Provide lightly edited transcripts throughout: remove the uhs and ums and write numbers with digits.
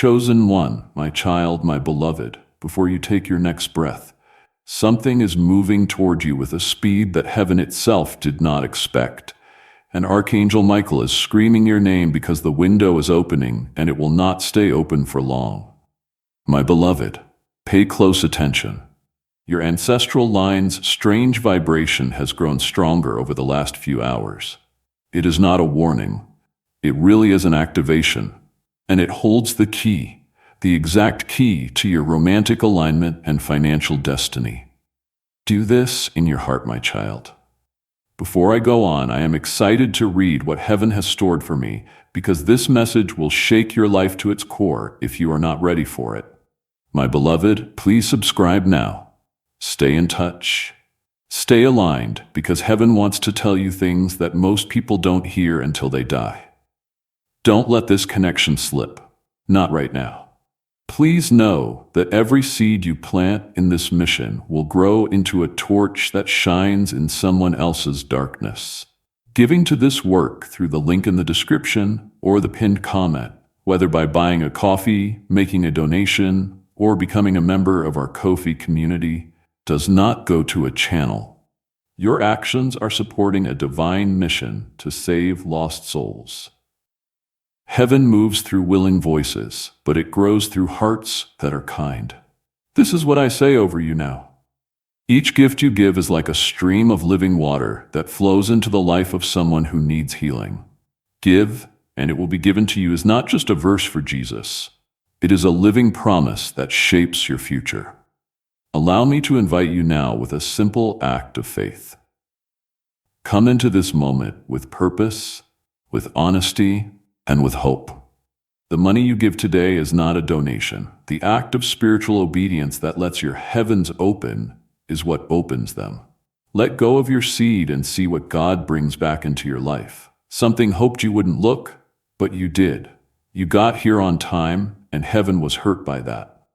Chosen one, my child, my beloved, before you take your next breath, something is moving toward you with a speed that heaven itself did not expect. And Archangel Michael is screaming your name because the window is opening and it will not stay open for long. My beloved, pay close attention. Your ancestral line's strange vibration has grown stronger over the last few hours. It is not a warning. It really is an activation. And it holds the key, the exact key to your romantic alignment and financial destiny. Do this in your heart, my child. Before I go on, I am excited to read what heaven has stored for me, because this message will shake your life to its core if you are not ready for it. My beloved, please subscribe now. Stay in touch. Stay aligned, because heaven wants to tell you things that most people don't hear until they die. Don't let this connection slip. Not right now. Please know that every seed you plant in this mission will grow into a torch that shines in someone else's darkness. Giving to this work through the link in the description or the pinned comment, whether by buying a coffee, making a donation, or becoming a member of our Ko-fi community, does not go to a channel. Your actions are supporting a divine mission to save lost souls. Heaven moves through willing voices, but it grows through hearts that are kind. This is what I say over you now. Each gift you give is like a stream of living water that flows into the life of someone who needs healing. Give, and it will be given to you is not just a verse for Jesus. It is a living promise that shapes your future. Allow me to invite you now with a simple act of faith. Come into this moment with purpose, with honesty, and with hope. The money you give today is not a donation. The act of spiritual obedience that lets your heavens open is what opens them. Let go of your seed and see what God brings back into your life. Something hoped you wouldn't look, but you did. You got here on time, and heaven was hurt by that.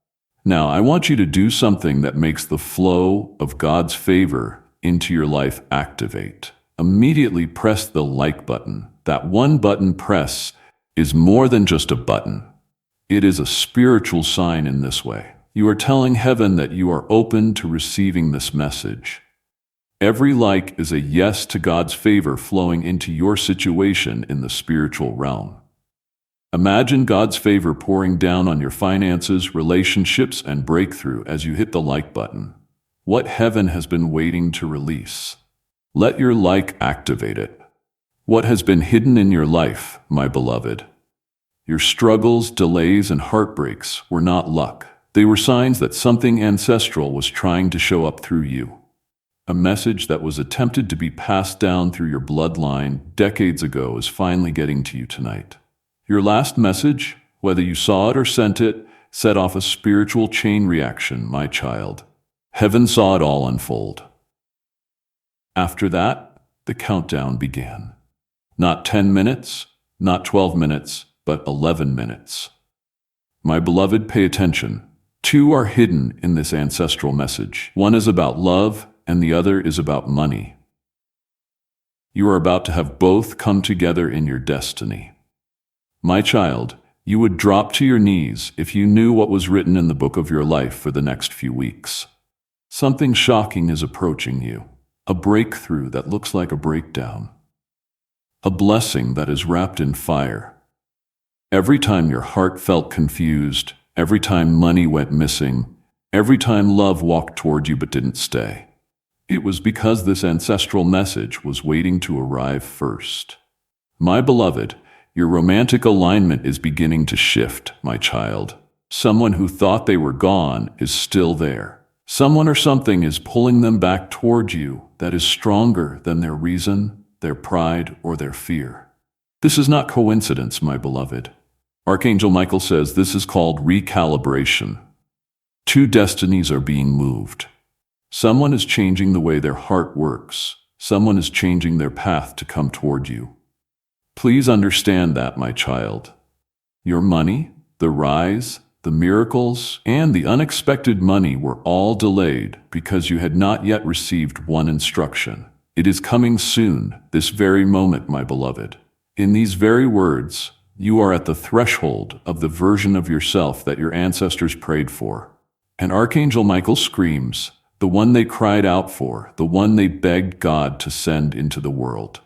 Now, I want you to do something that makes the flow of God's favor into your life activate. Immediately press the like button. That one button press is more than just a button. It is a spiritual sign in this way. You are telling heaven that you are open to receiving this message. Every like is a yes to God's favor flowing into your situation in the spiritual realm. Imagine God's favor pouring down on your finances, relationships, and breakthrough as you hit the like button. What heaven has been waiting to release. Let your like activate it. What has been hidden in your life, my beloved? Your struggles, delays, and heartbreaks were not luck. They were signs that something ancestral was trying to show up through you. A message that was attempted to be passed down through your bloodline decades ago is finally getting to you tonight. Your last message, whether you saw it or sent it, set off a spiritual chain reaction, my child. Heaven saw it all unfold. After that, the countdown began. Not 10 minutes, not 12 minutes, but 11 minutes. My beloved, pay attention. Two are hidden in this ancestral message. One is about love, and the other is about money. You are about to have both come together in your destiny. My child, you would drop to your knees if you knew what was written in the book of your life for the next few weeks. Something shocking is approaching you. A breakthrough that looks like a breakdown. A blessing that is wrapped in fire. Every time your heart felt confused, every time money went missing, every time love walked toward you but didn't stay, it was because this ancestral message was waiting to arrive first. My beloved, your romantic alignment is beginning to shift, my child. Someone who thought they were gone is still there. Someone or something is pulling them back toward you that is stronger than their reason, their pride, or their fear. This is not coincidence, my beloved. Archangel Michael says this is called recalibration. Two destinies are being moved. Someone is changing the way their heart works. Someone is changing their path to come toward you. Please understand that, my child. Your money, the rise, the miracles, and the unexpected money were all delayed because you had not yet received one instruction. It is coming soon, this very moment, my beloved. In these very words, You are at the threshold of the version of yourself that your ancestors prayed for. And Archangel Michael screams, the one they cried out for, the one they begged God to send into the world.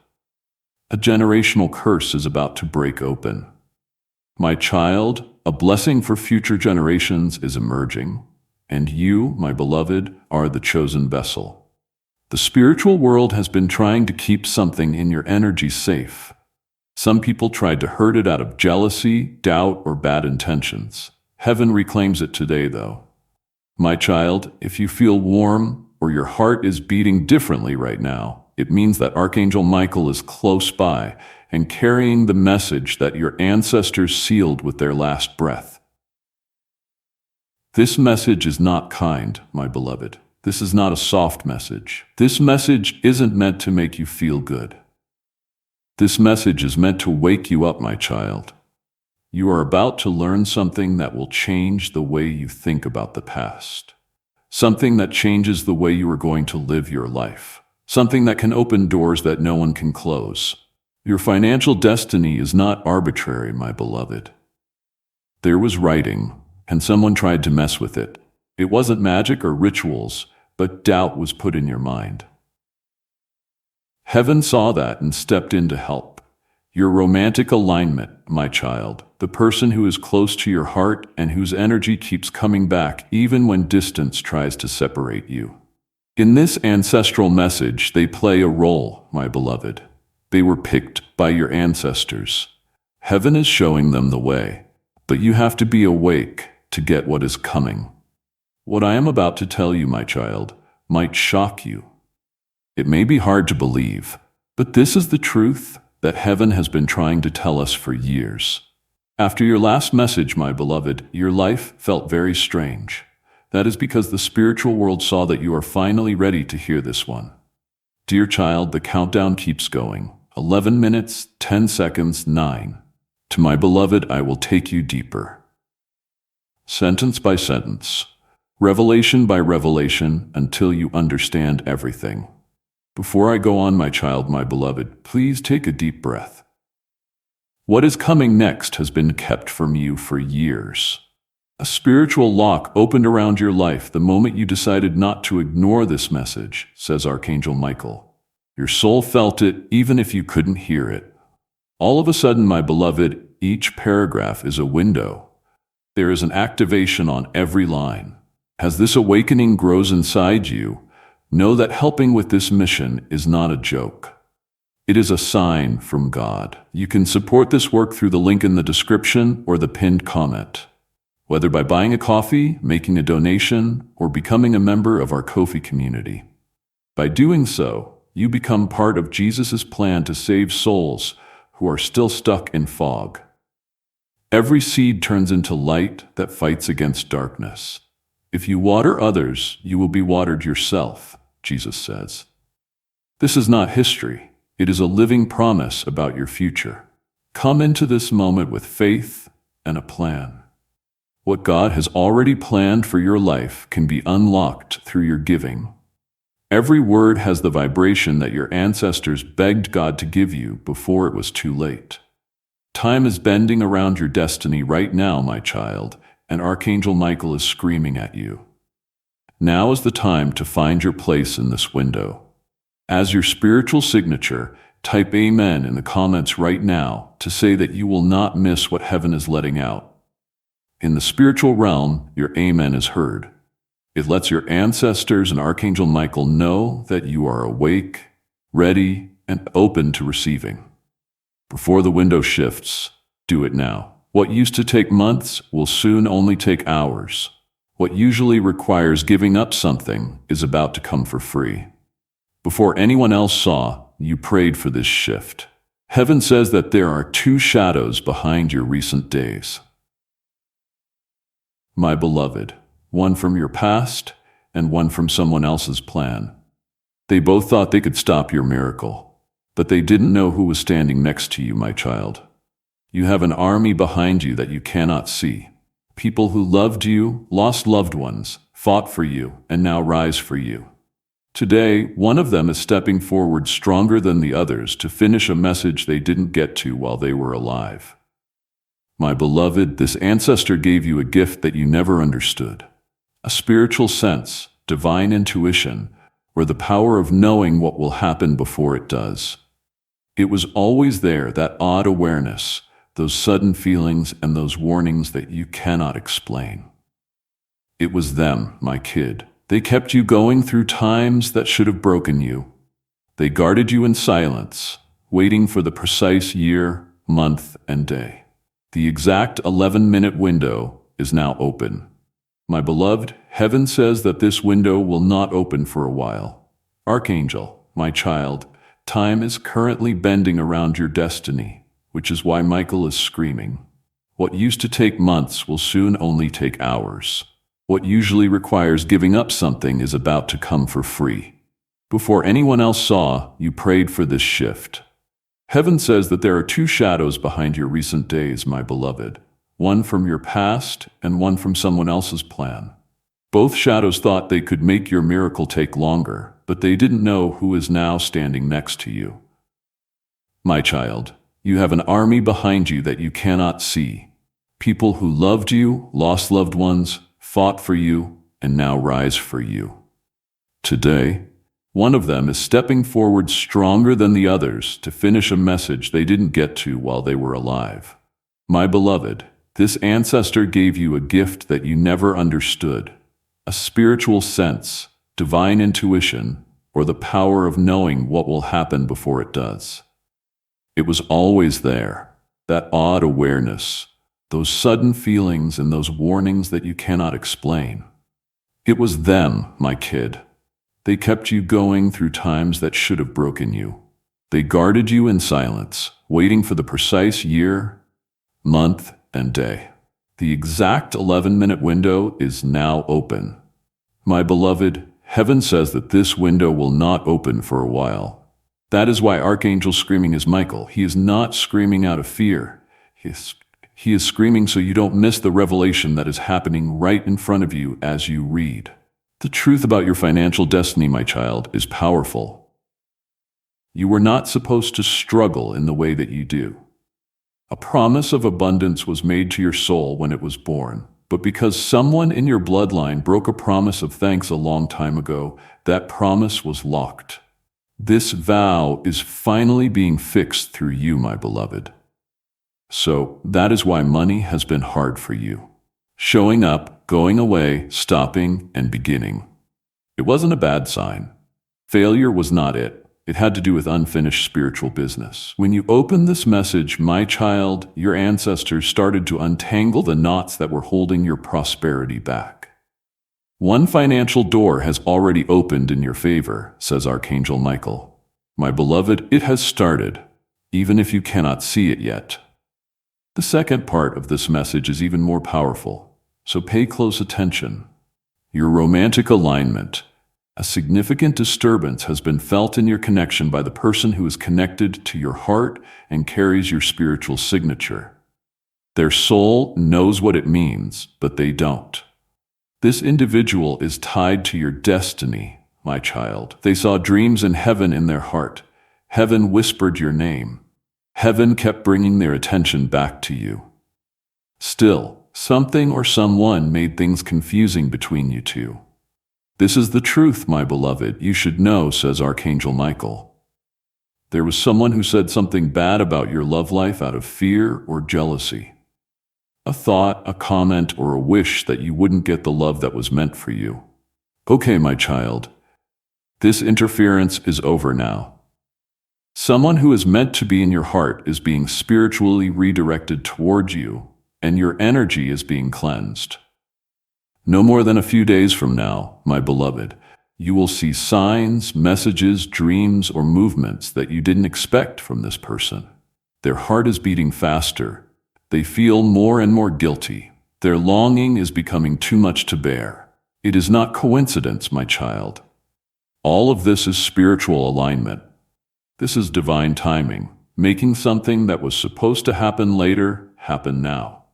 A generational curse is about to break open. My child, a blessing for future generations is emerging, and you, my beloved, are the chosen vessel. The spiritual world has been trying to keep something in your energy safe. Some people tried to hurt it out of jealousy, doubt, or bad intentions. Heaven reclaims it today, though. My child, if you feel warm or your heart is beating differently right now, it means that Archangel Michael is close by and carrying the message that your ancestors sealed with their last breath. This message is not kind, my beloved. This is not a soft message. This message isn't meant to make you feel good. This message is meant to wake you up, my child. You are about to learn something that will change the way you think about the past. Something that changes the way you are going to live your life. Something that can open doors that no one can close. Your financial destiny is not arbitrary, my beloved. There was writing, and someone tried to mess with it. It wasn't magic or rituals, but doubt was put in your mind. Heaven saw that and stepped in to help. Your romantic alignment, my child, the person who is close to your heart and whose energy keeps coming back even when distance tries to separate you. In this ancestral message, they play a role, my beloved. They were picked by your ancestors. Heaven is showing them the way, but you have to be awake to get what is coming. What I am about to tell you, my child, might shock you. It may be hard to believe, but this is the truth that heaven has been trying to tell us for years. After your last message, my beloved, your life felt very strange. That is because the spiritual world saw that you are finally ready to hear this one. Dear child, the countdown keeps going. 11 minutes, 10 seconds, 9. To my beloved, I will take you deeper. Sentence by sentence, revelation by revelation, until you understand everything. Before I go on, my child, my beloved, please take a deep breath. What is coming next has been kept from you for years. A spiritual lock opened around your life the moment you decided not to ignore this message, says Archangel Michael. Your soul felt it even if you couldn't hear it. All of a sudden, my beloved, each paragraph is a window. There is an activation on every line. As this awakening grows inside you, know that helping with this mission is not a joke. It is a sign from God. You can support this work through the link in the description or the pinned comment. Whether by buying a coffee, making a donation, or becoming a member of our Ko-fi community. By doing so, you become part of Jesus' plan to save souls who are still stuck in fog. Every seed turns into light that fights against darkness. If you water others, you will be watered yourself, Jesus says. This is not history. It is a living promise about your future. Come into this moment with faith and a plan. What God has already planned for your life can be unlocked through your giving. Every word has the vibration that your ancestors begged God to give you before it was too late. Time is bending around your destiny right now, my child, and Archangel Michael is screaming at you. Now is the time to find your place in this window. As your spiritual signature, type Amen in the comments right now to say that you will not miss what heaven is letting out. In the spiritual realm, your Amen is heard. It lets your ancestors and Archangel Michael know that you are awake, ready, and open to receiving. Before the window shifts, do it now. What used to take months will soon only take hours. What usually requires giving up something is about to come for free. Before anyone else saw, you prayed for this shift. Heaven says that there are two shadows behind your recent days. My beloved, one from your past and one from someone else's plan. They both thought they could stop your miracle, but they didn't know who was standing next to you, my child. You have an army behind you that you cannot see. People who loved you, lost loved ones, fought for you, and now rise for you. Today, one of them is stepping forward stronger than the others to finish a message they didn't get to while they were alive. My beloved, this ancestor gave you a gift that you never understood. A spiritual sense, divine intuition, or the power of knowing what will happen before it does. It was always there, that odd awareness, those sudden feelings and those warnings that you cannot explain. It was them, my kid. They kept you going through times that should have broken you. They guarded you in silence, waiting for the precise year, month, and day. The exact 11-minute window is now open. My beloved, heaven says that this window will not open for a while. Archangel, my child, time is currently bending around your destiny, which is why Michael is screaming. What used to take months will soon only take hours. What usually requires giving up something is about to come for free. Before anyone else saw, you prayed for this shift. Heaven says that there are two shadows behind your recent days, my beloved. One from your past and one from someone else's plan. Both shadows thought they could make your miracle take longer, but they didn't know who is now standing next to you. My child, you have an army behind you that you cannot see. People who loved you, lost loved ones, fought for you, and now rise for you. Today, one of them is stepping forward stronger than the others to finish a message they didn't get to while they were alive. My beloved, this ancestor gave you a gift that you never understood, a spiritual sense, divine intuition, or the power of knowing what will happen before it does. It was always there, that odd awareness, those sudden feelings and those warnings that you cannot explain. It was them, my kid. They kept you going through times that should have broken you. They guarded you in silence, waiting for the precise year, month, and day. The exact 11-minute window is now open. My beloved, heaven says that this window will not open for a while. That is why Archangel screaming is Michael. He is not screaming out of fear. He is screaming so you don't miss the revelation that is happening right in front of you as you read. The truth about your financial destiny, my child, is powerful. You were not supposed to struggle in the way that you do. A promise of abundance was made to your soul when it was born, but because someone in your bloodline broke a promise of thanks a long time ago, that promise was locked. This vow is finally being fixed through you, my beloved. So that is why money has been hard for you. Showing up, going away, stopping, and beginning. It wasn't a bad sign. Failure was not it. It had to do with unfinished spiritual business. When you opened this message, my child, your ancestors started to untangle the knots that were holding your prosperity back. One financial door has already opened in your favor, says Archangel Michael. My beloved, it has started, even if you cannot see it yet. The second part of this message is even more powerful, so pay close attention. Your romantic alignment. A significant disturbance has been felt in your connection by the person who is connected to your heart and carries your spiritual signature. Their soul knows what it means, but they don't. This individual is tied to your destiny, my child. They saw dreams in heaven in their heart. Heaven whispered your name. Heaven kept bringing their attention back to you. Still, something or someone made things confusing between you two. This is the truth, my beloved. You should know, says Archangel Michael. There was someone who said something bad about your love life out of fear or jealousy. A thought, a comment, or a wish that you wouldn't get the love that was meant for you. Okay, my child. This interference is over now. Someone who is meant to be in your heart is being spiritually redirected towards you, and your energy is being cleansed. No more than a few days from now, my beloved, you will see signs, messages, dreams, or movements that you didn't expect from this person. Their heart is beating faster. They feel more and more guilty. Their longing is becoming too much to bear. It is not coincidence, my child. All of this is spiritual alignment. This is divine timing, making something that was supposed to happen later happen now.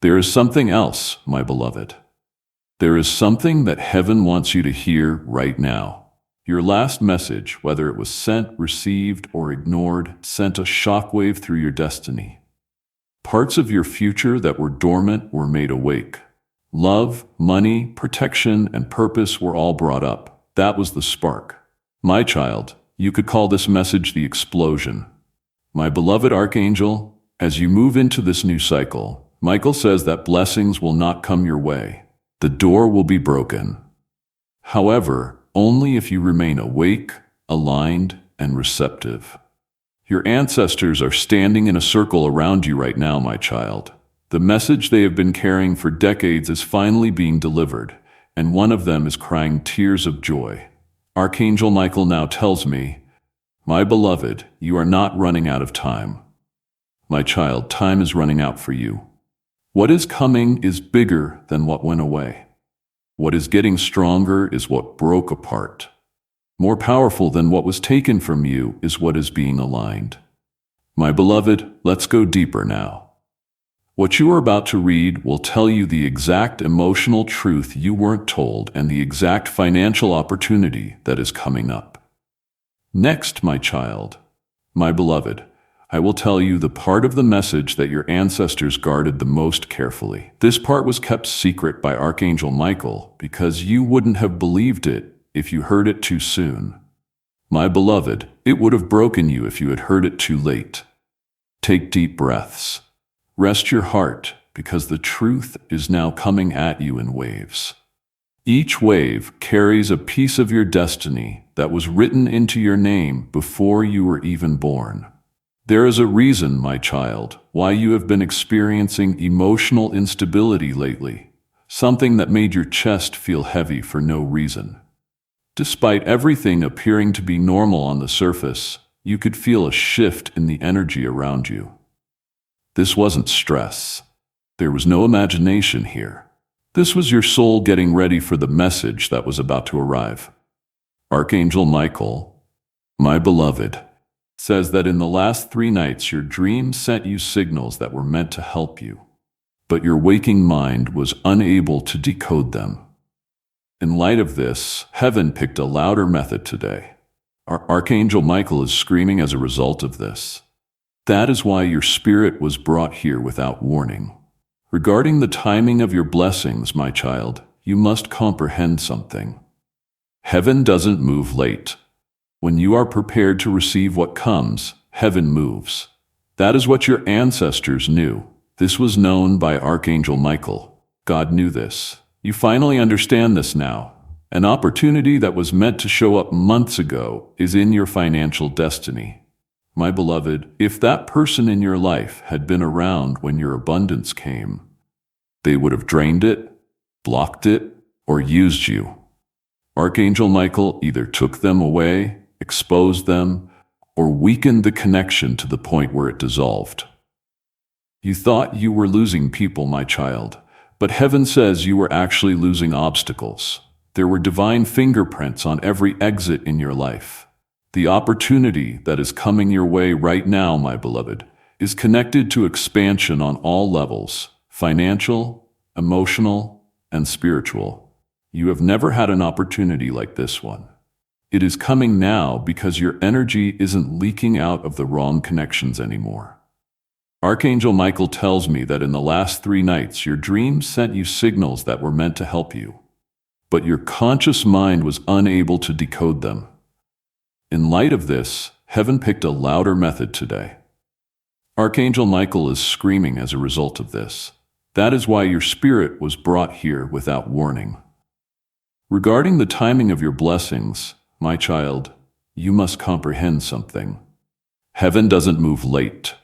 There is something else, my beloved. There is something that heaven wants you to hear right now. Your last message, whether it was sent, received, or ignored, sent a shockwave through your destiny. Parts of your future that were dormant were made awake. Love, money, protection, and purpose were all brought up. That was the spark. My child, you could call this message the explosion. My beloved Archangel, as you move into this new cycle, Michael says that blessings will not come your way. The door will be broken. However, only if you remain awake, aligned, and receptive. Your ancestors are standing in a circle around you right now, my child. The message they have been carrying for decades is finally being delivered, and one of them is crying tears of joy. Archangel Michael now tells me, my beloved, you are not running out of time. My child, time is running out for you. What is coming is bigger than what went away. What is getting stronger is what broke apart. More powerful than what was taken from you is what is being aligned. My beloved, let's go deeper now. What you are about to read will tell you the exact emotional truth you weren't told and the exact financial opportunity that is coming up. Next, my child, my beloved, I will tell you the part of the message that your ancestors guarded the most carefully. This part was kept secret by Archangel Michael because you wouldn't have believed it if you heard it too soon. My beloved, it would have broken you if you had heard it too late. Take deep breaths. Rest your heart, because the truth is now coming at you in waves. Each wave carries a piece of your destiny that was written into your name before you were even born. There is a reason, my child, why you have been experiencing emotional instability lately, something that made your chest feel heavy for no reason. Despite everything appearing to be normal on the surface, you could feel a shift in the energy around you. This wasn't stress. There was no imagination here. This was your soul getting ready for the message that was about to arrive. Archangel Michael, my beloved, says that in the last 3 nights your dreams sent you signals that were meant to help you, but your waking mind was unable to decode them. In light of this, heaven picked a louder method today. Our Archangel Michael is screaming as a result of this. That is why your spirit was brought here without warning. Regarding the timing of your blessings, my child, you must comprehend something. Heaven doesn't move late. When you are prepared to receive what comes, heaven moves. That is what your ancestors knew. This was known by Archangel Michael. God knew this. You finally understand this now. An opportunity that was meant to show up months ago is in your financial destiny. My beloved, if that person in your life had been around when your abundance came, they would have drained it, blocked it, or used you. Archangel Michael either took them away, exposed them, or weakened the connection to the point where it dissolved. You thought you were losing people, my child, but heaven says you were actually losing obstacles. There were divine fingerprints on every exit in your life. The opportunity that is coming your way right now, my beloved, is connected to expansion on all levels: financial, emotional, and spiritual. You have never had an opportunity like this one. It is coming now because your energy isn't leaking out of the wrong connections anymore. Archangel Michael tells me that in the last 3 nights your dreams sent you signals that were meant to help you, but your conscious mind was unable to decode them. In light of this, heaven picked a louder method today. Archangel Michael is screaming as a result of this. That is why your spirit was brought here without warning. Regarding the timing of your blessings, my child, you must comprehend something. Heaven doesn't move late.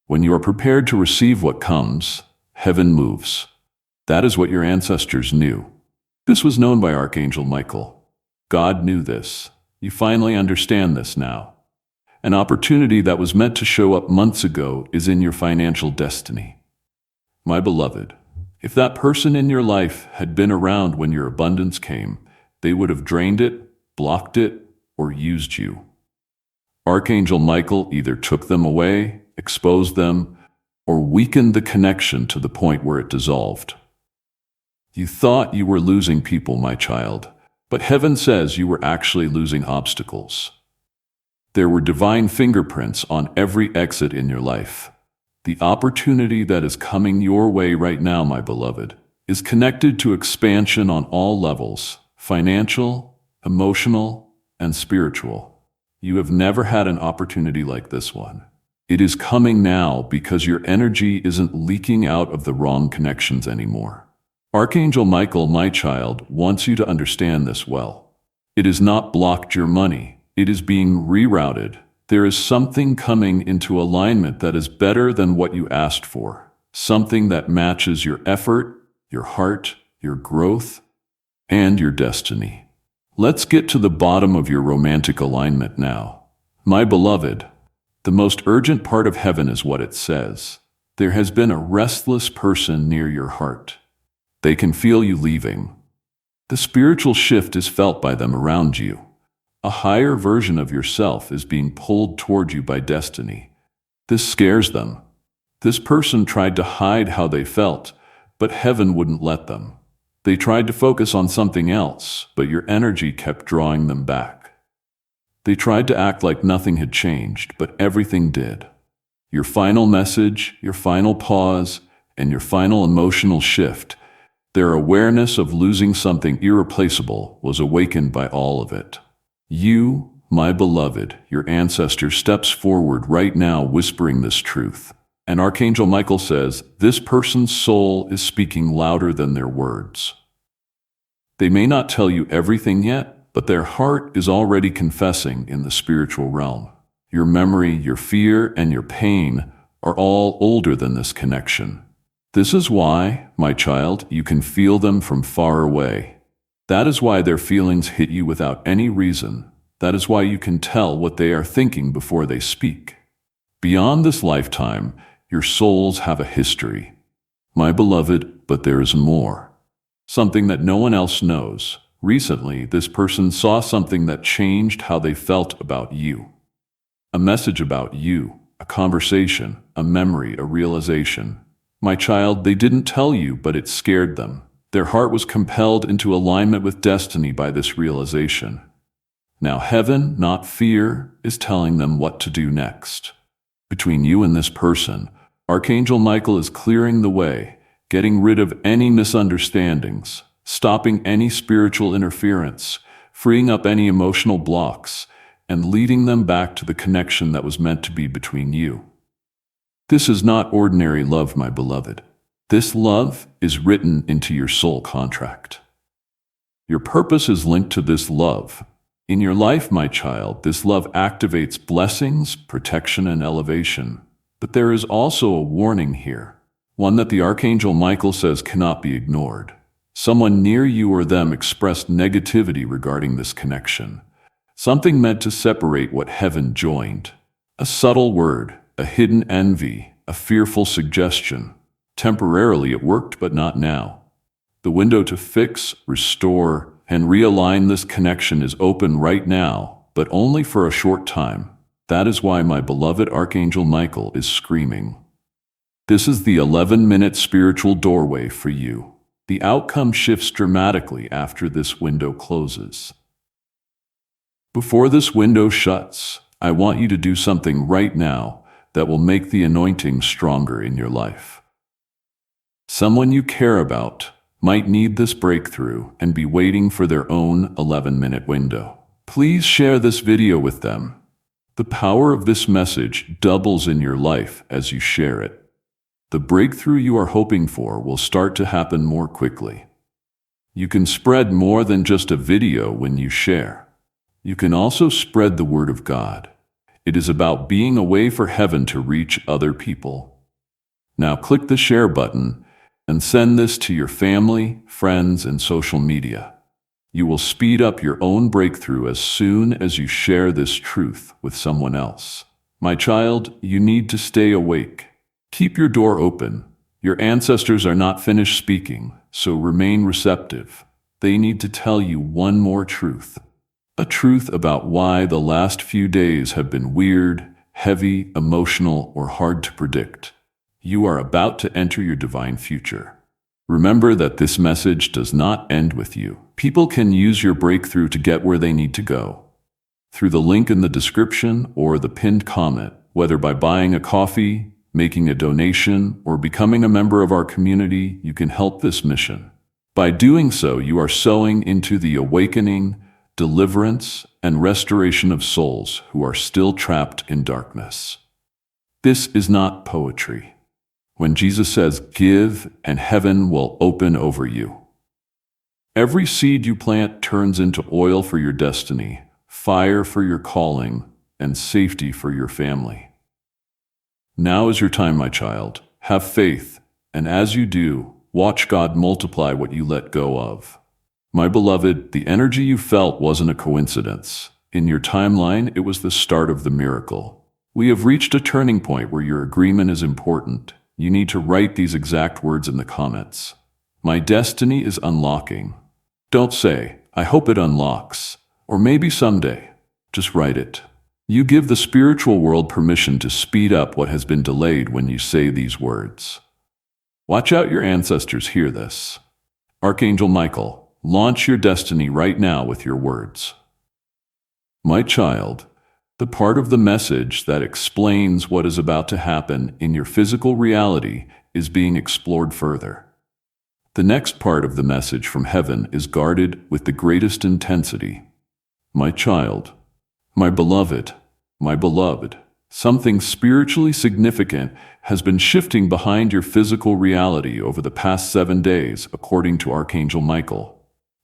When you are prepared to receive what comes, heaven moves. That is what your ancestors knew. This was known by Archangel Michael. God knew this. You finally understand this now. An opportunity that was meant to show up months ago is in your financial destiny. My beloved, if that person in your life had been around when your abundance came, they would have drained it, blocked it, or used you. Archangel Michael either took them away, exposed them, or weakened the connection to the point where it dissolved. You thought you were losing people, my child, but heaven says you were actually losing obstacles. There were divine fingerprints on every exit in your life. The opportunity that is coming your way right now, my beloved, is connected to expansion on all levels: financial, emotional, and spiritual. You have never had an opportunity like this one. It is coming now because your energy isn't leaking out of the wrong connections anymore. Archangel Michael, my child, wants you to understand this well. It has not blocked your money. It is being rerouted. There is something coming into alignment that is better than what you asked for. Something that matches your effort, your heart, your growth, and your destiny. Let's get to the bottom of your romantic alignment now. My beloved, the most urgent part of heaven is what it says. There has been a restless person near your heart. They can feel you leaving. The spiritual shift is felt by them around you. A higher version of yourself is being pulled toward you by destiny. This scares them. This person tried to hide how they felt, but heaven wouldn't let them. They tried to focus on something else, but your energy kept drawing them back. They tried to act like nothing had changed, but everything did. Your final message, your final pause, and your final emotional shift, their awareness of losing something irreplaceable, was awakened by all of it. You, my beloved, your ancestor, steps forward right now whispering this truth. And Archangel Michael says, this person's soul is speaking louder than their words. They may not tell you everything yet, but their heart is already confessing in the spiritual realm. Your memory, your fear, and your pain are all older than this connection. This is why, my child, you can feel them from far away. That is why their feelings hit you without any reason. That is why you can tell what they are thinking before they speak. Beyond this lifetime, your souls have a history. My beloved, but there is more. Something that no one else knows. Recently, this person saw something that changed how they felt about you. A message about you, a conversation, a memory, a realization. My child, they didn't tell you, but it scared them. Their heart was compelled into alignment with destiny by this realization. Now heaven, not fear, is telling them what to do next. Between you and this person, Archangel Michael is clearing the way, getting rid of any misunderstandings, stopping any spiritual interference, freeing up any emotional blocks, and leading them back to the connection that was meant to be between you. This is not ordinary love, my beloved. This love is written into your soul contract. Your purpose is linked to this love. In your life, my child, this love activates blessings, protection, and elevation. But there is also a warning here, one that the Archangel Michael says cannot be ignored. Someone near you or them expressed negativity regarding this connection. Something meant to separate what heaven joined. A subtle word, a hidden envy, a fearful suggestion. Temporarily it worked, but not now. The window to fix, restore, and realign this connection is open right now, but only for a short time. That is why my beloved Archangel Michael is screaming. This is the 11-minute spiritual doorway for you. The outcome shifts dramatically after this window closes. Before this window shuts, I want you to do something right now that will make the anointing stronger in your life. Someone you care about might need this breakthrough and be waiting for their own 11-minute window. Please share this video with them. The power of this message doubles in your life as you share it. The breakthrough you are hoping for will start to happen more quickly. You can spread more than just a video when you share. You can also spread the word of God. It is about being a way for heaven to reach other people. Now click the share button and send this to your family, friends, and social media. You will speed up your own breakthrough as soon as you share this truth with someone else. My child, you need to stay awake. Keep your door open. Your ancestors are not finished speaking, so remain receptive. They need to tell you one more truth. A truth about why the last few days have been weird, heavy, emotional, or hard to predict. You are about to enter your divine future. Remember that this message does not end with you. People can use your breakthrough to get where they need to go. Through the link in the description or the pinned comment, whether by buying a coffee, making a donation, or becoming a member of our community, you can help this mission. By doing so, you are sowing into the awakening, deliverance, and restoration of souls who are still trapped in darkness. This is not poetry. When Jesus says, "Give, and heaven will open over you," every seed you plant turns into oil for your destiny, fire for your calling, and safety for your family. Now is your time, my child. Have faith, and as you do, watch God multiply what you let go of. My beloved, the energy you felt wasn't a coincidence. In your timeline, it was the start of the miracle. We have reached a turning point where your agreement is important. You need to write these exact words in the comments. My destiny is unlocking. Don't say, "I hope it unlocks," or "maybe someday." Just write it. You give the spiritual world permission to speed up what has been delayed when you say these words. Watch out, your ancestors hear this. Archangel Michael, launch your destiny right now with your words. My child, the part of the message that explains what is about to happen in your physical reality is being explored further. The next part of the message from heaven is guarded with the greatest intensity. My child, my beloved, something spiritually significant has been shifting behind your physical reality over the past 7 days, according to Archangel Michael.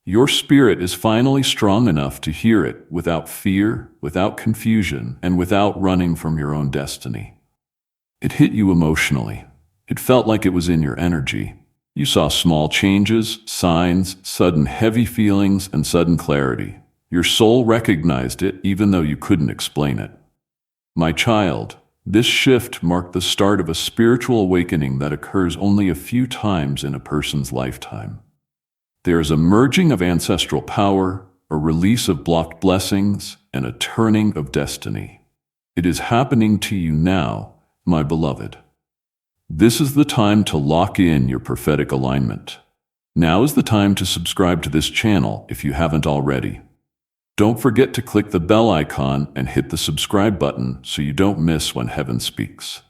Your spirit is finally strong enough to hear it without fear, without confusion, and without running from your own destiny. It hit you emotionally. It felt like it was in your energy. You saw small changes, signs, sudden heavy feelings, and sudden clarity. Your soul recognized it even though you couldn't explain it. My child, this shift marked the start of a spiritual awakening that occurs only a few times in a person's lifetime. There is a merging of ancestral power, a release of blocked blessings, and a turning of destiny. It is happening to you now, my beloved. This is the time to lock in your prophetic alignment. Now is the time to subscribe to this channel if you haven't already. Don't forget to click the bell icon and hit the subscribe button so you don't miss when heaven speaks.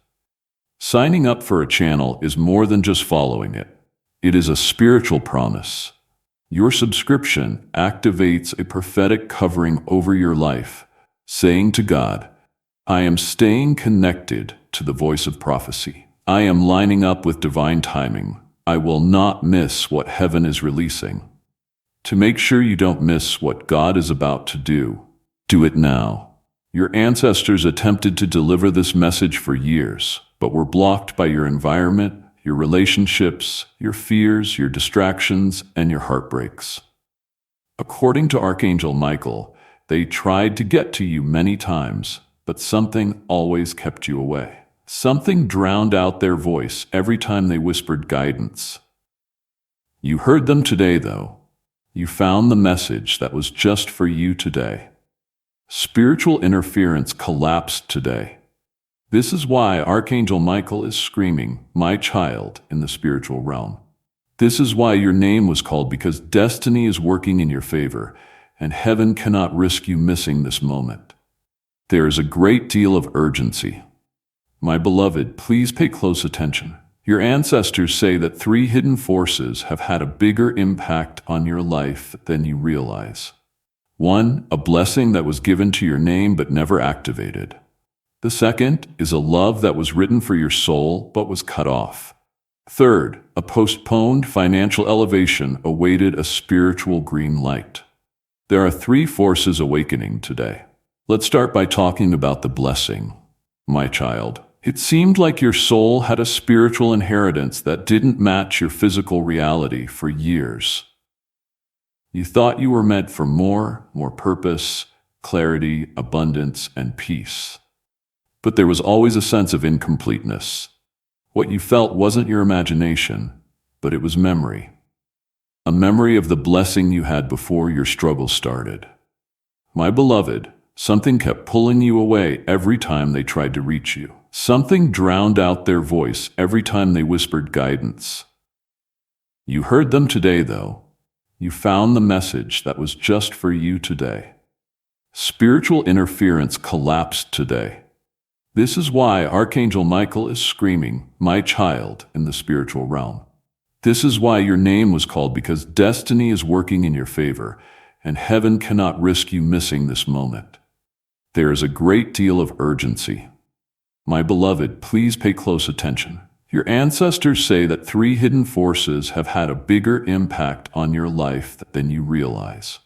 Signing up for a channel is more than just following it. It is a spiritual promise. Your subscription activates a prophetic covering over your life, saying to God, "I am staying connected to the voice of prophecy. I am lining up with divine timing. I will not miss what heaven is releasing." To make sure you don't miss what God is about to do it now. Your ancestors attempted to deliver this message for years, but were blocked by your environment, your relationships, your fears, your distractions, and your heartbreaks. According to Archangel Michael, they tried to get to you many times, but something always kept you away. Something drowned out their voice every time they whispered guidance. You heard them today, though. You found the message that was just for you today. Spiritual interference collapsed today. This is why Archangel Michael is screaming, "My child," in the spiritual realm. This is why your name was called, because destiny is working in your favor, and heaven cannot risk you missing this moment. There is a great deal of urgency. My beloved, please pay close attention. Your ancestors say that 3 hidden forces have had a bigger impact on your life than you realize. 1, a blessing that was given to your name but never activated. The second is a love that was written for your soul but was cut off. Third, a postponed financial elevation awaited a spiritual green light. There are 3 forces awakening today. Let's start by talking about the blessing. My child, it seemed like your soul had a spiritual inheritance that didn't match your physical reality for years. You thought you were meant for more purpose, clarity, abundance, and peace. But there was always a sense of incompleteness. What you felt wasn't your imagination, but it was memory. A memory of the blessing you had before your struggle started. My beloved, something kept pulling you away every time they tried to reach you. Something drowned out their voice every time they whispered guidance. You heard them today, though. You found the message that was just for you today. Spiritual interference collapsed today. This is why Archangel Michael is screaming, "My child," in the spiritual realm. This is why your name was called, because destiny is working in your favor, and heaven cannot risk you missing this moment. There is a great deal of urgency. My beloved, please pay close attention. Your ancestors say that 3 hidden forces have had a bigger impact on your life than you realize.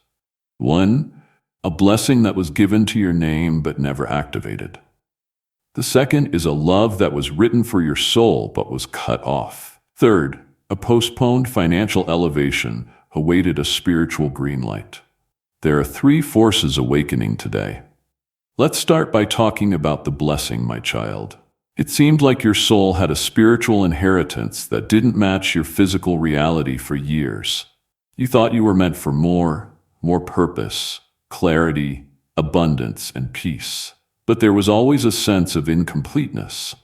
1. A blessing that was given to your name but never activated. The second is a love that was written for your soul but was cut off. Third, a postponed financial elevation awaited a spiritual green light. There are 3 forces awakening today. Let's start by talking about the blessing, my child. It seemed like your soul had a spiritual inheritance that didn't match your physical reality for years. You thought you were meant for more purpose, clarity, abundance, and peace. But there was always a sense of incompleteness.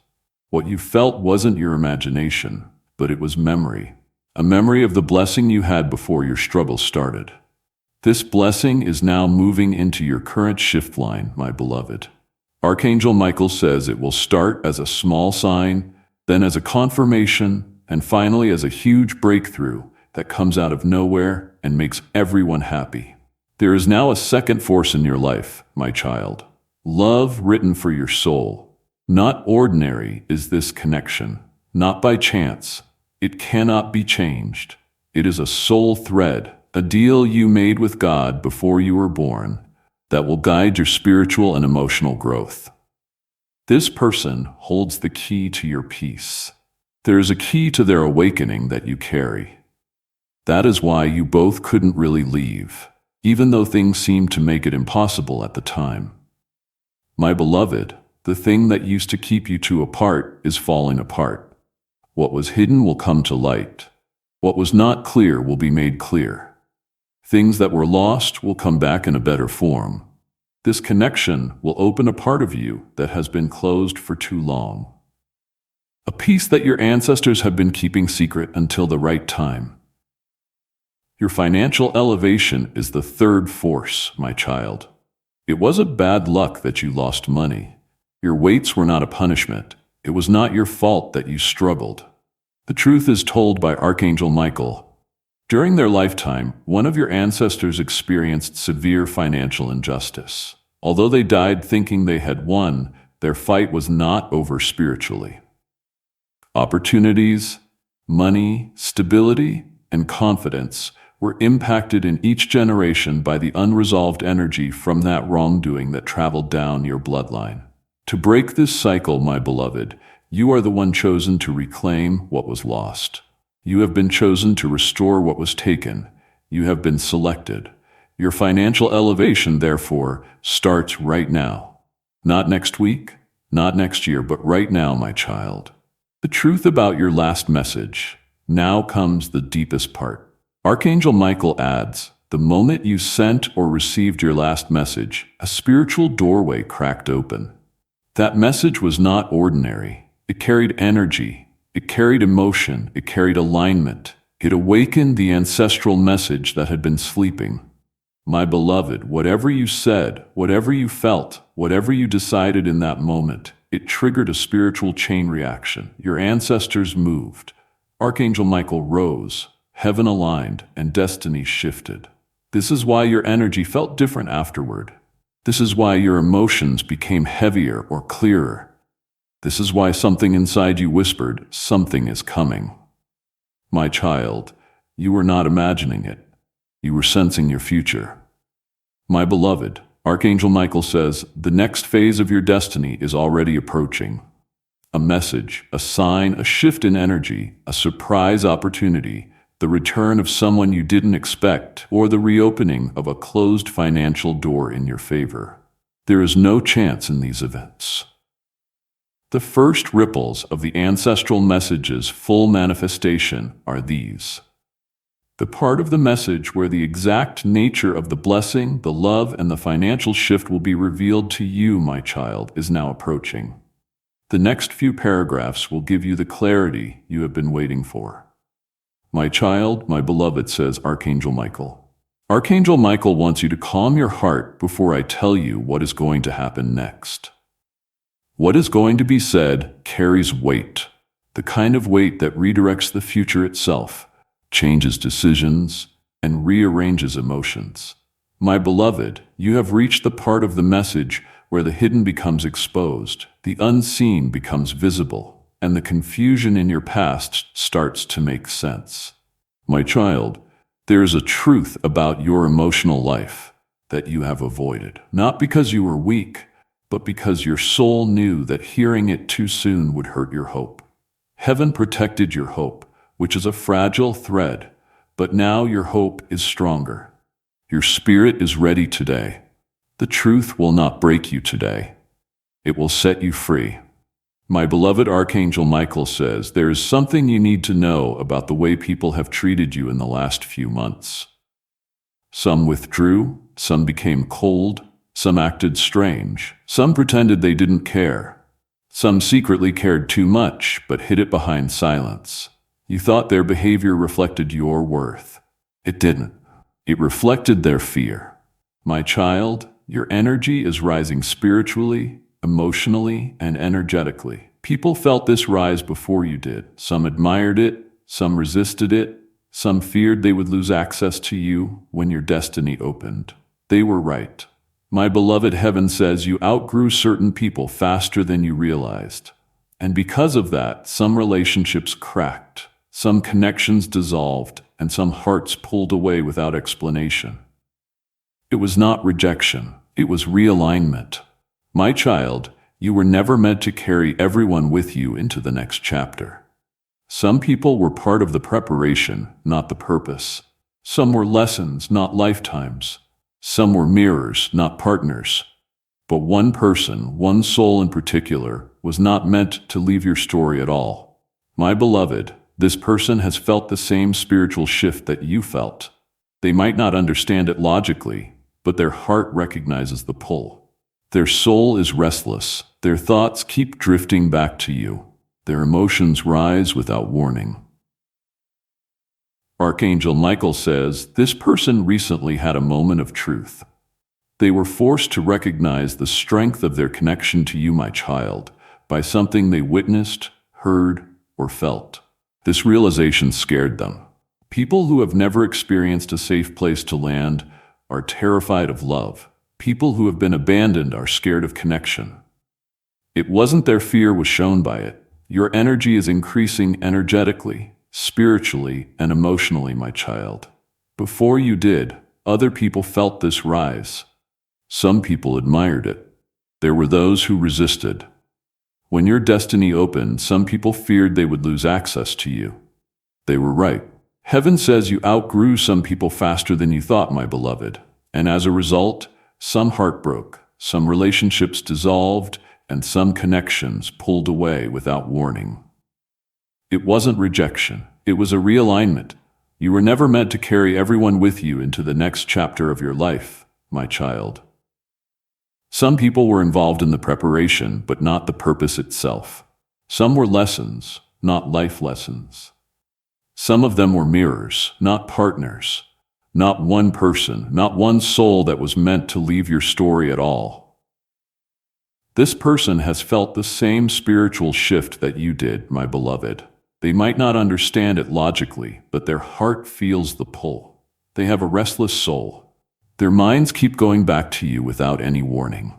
What you felt wasn't your imagination, but it was memory. A memory of the blessing you had before your struggle started. This blessing is now moving into your current shift line, my beloved. Archangel Michael says it will start as a small sign, then as a confirmation, and finally as a huge breakthrough that comes out of nowhere and makes everyone happy. There is now a second force in your life, my child. Love written for your soul. Not ordinary is this connection, not by chance. It cannot be changed. It is a soul thread, a deal you made with God before you were born, that will guide your spiritual and emotional growth. This person holds the key to your peace. There is a key to their awakening that you carry. That is why you both couldn't really leave, even though things seemed to make it impossible at the time. My beloved, the thing that used to keep you two apart is falling apart. What was hidden will come to light. What was not clear will be made clear. Things that were lost will come back in a better form. This connection will open a part of you that has been closed for too long. A piece that your ancestors have been keeping secret until the right time. Your financial elevation is the third force, my child. It wasn't bad luck that you lost money. Your weights were not a punishment. It was not your fault that you struggled. The truth is told by Archangel Michael. During their lifetime, one of your ancestors experienced severe financial injustice. Although they died thinking they had won, their fight was not over spiritually. Opportunities, money, stability, and confidence were impacted in each generation by the unresolved energy from that wrongdoing that traveled down your bloodline. To break this cycle, my beloved, you are the one chosen to reclaim what was lost. You have been chosen to restore what was taken. You have been selected. Your financial elevation, therefore, starts right now. Not next week, not next year, but right now, my child. The truth about your last message. Now comes the deepest part. Archangel Michael adds, the moment you sent or received your last message, a spiritual doorway cracked open. That message was not ordinary. It carried energy. It carried emotion, it carried alignment. It awakened the ancestral message that had been sleeping. My beloved, whatever you said, whatever you felt, whatever you decided in that moment, it triggered a spiritual chain reaction. Your ancestors moved. Archangel Michael rose, heaven aligned, and destiny shifted. This is why your energy felt different afterward. This is why your emotions became heavier or clearer. This is why something inside you whispered, something is coming. My child, you were not imagining it. You were sensing your future. My beloved, Archangel Michael says, the next phase of your destiny is already approaching. A message, a sign, a shift in energy, a surprise opportunity, the return of someone you didn't expect, or the reopening of a closed financial door in your favor. There is no chance in these events. The first ripples of the ancestral message's full manifestation are these. The part of the message where the exact nature of the blessing, the love, and the financial shift will be revealed to you, my child, is now approaching. The next few paragraphs will give you the clarity you have been waiting for. My child, my beloved, says Archangel Michael. Archangel Michael wants you to calm your heart before I tell you what is going to happen next. What is going to be said carries weight, the kind of weight that redirects the future itself, changes decisions, and rearranges emotions. My beloved, you have reached the part of the message where the hidden becomes exposed, the unseen becomes visible, and the confusion in your past starts to make sense. My child, there is a truth about your emotional life that you have avoided, not because you were weak, but because your soul knew that hearing it too soon would hurt your hope. Heaven protected your hope, which is a fragile thread, but now your hope is stronger. Your spirit is ready today. The truth will not break you today. It will set you free. My beloved Archangel Michael says there is something you need to know about the way people have treated you in the last few months. Some withdrew, some became cold, some acted strange, some pretended they didn't care. Some secretly cared too much, but hid it behind silence. You thought their behavior reflected your worth. It didn't. It reflected their fear. My child, your energy is rising spiritually, emotionally, and energetically. People felt this rise before you did. Some admired it, some resisted it, some feared they would lose access to you when your destiny opened. They were right. My beloved, heaven says you outgrew certain people faster than you realized. And because of that, some relationships cracked, some connections dissolved, and some hearts pulled away without explanation. It was not rejection, it was realignment. My child, you were never meant to carry everyone with you into the next chapter. Some people were part of the preparation, not the purpose. Some were lessons, not lifetimes. Some were mirrors, not partners. But one person, one soul in particular, was not meant to leave your story at all. My beloved, this person has felt the same spiritual shift that you felt. They might not understand it logically, but their heart recognizes the pull. Their soul is restless. Their thoughts keep drifting back to you. Their emotions rise without warning. Archangel Michael says this person recently had a moment of truth. They were forced to recognize the strength of their connection to you, my child, by something they witnessed, heard, or felt. This realization scared them. People who have never experienced a safe place to land are terrified of love. People who have been abandoned are scared of connection. It wasn't their fear was shown by it. Your energy is increasing energetically, spiritually, and emotionally, my child. Before you did, other people felt this rise. Some people admired it. There were those who resisted. When your destiny opened, some people feared they would lose access to you. They were right. Heaven says you outgrew some people faster than you thought, my beloved. And as a result, some heart broke, some relationships dissolved, and some connections pulled away without warning. It wasn't rejection. It was a realignment. You were never meant to carry everyone with you into the next chapter of your life, my child. Some people were involved in the preparation, but not the purpose itself. Some were lessons, not life lessons. Some of them were mirrors, not partners. Not one person, not one soul that was meant to leave your story at all. This person has felt the same spiritual shift that you did, my beloved. They might not understand it logically, but their heart feels the pull. They have a restless soul. Their minds keep going back to you without any warning.